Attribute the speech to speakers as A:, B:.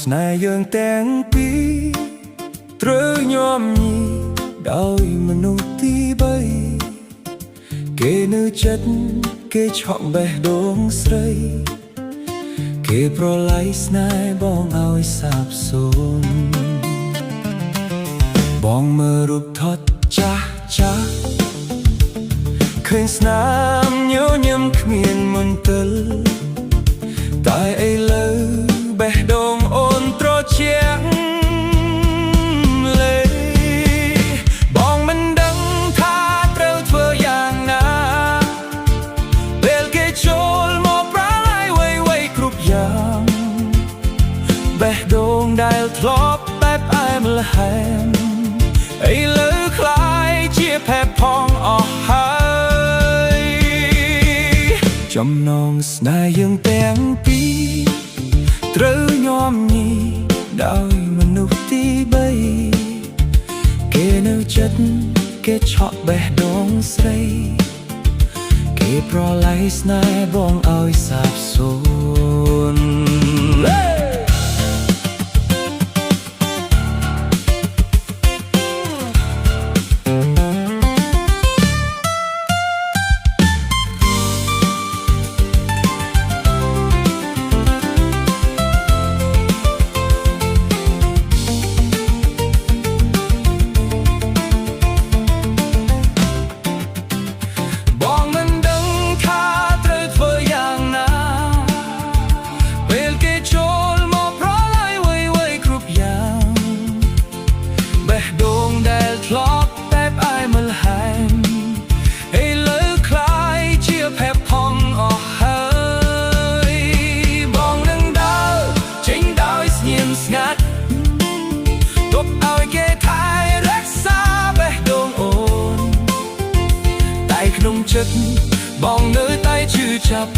A: ស្នេហ៍យើងទាំងពីរត្រូវញោមញីដោយមនុស្សទី3គេនៅចិត្តគេឆក់បេះដូងស្រីគេប្រឡ័យស្នេហ៍បងឲ្យសាបសូន្យបងមើលរូបថតចាស់ចាស់ឃើញស្នាមញញឹមគ្មានមន្ទិលតែឥឡូវបេះដូងអូនត្រជាក់លេបងមិនដឹងថាត្រូវធ្វើយ៉ាងណាពេលគេចូលមកប្រាឡ័យវៃគ្រប់យ៉ាងបេះដូងដែលធ្លាប់បែបអែមល្ហែមឥឡូវคล้ายជាផែផងអស់ហើយចំណងស្នេហ៍យើងទាំងពីរត្រូវញោមញីដោយមនុស្សទី3គេនៅចិត្តគេឆក់បេះដូងស្រីគេប្រឡ័យស្នេហ៍បងឲ្យសាបសូន្យបងនៅតែជឿចាប់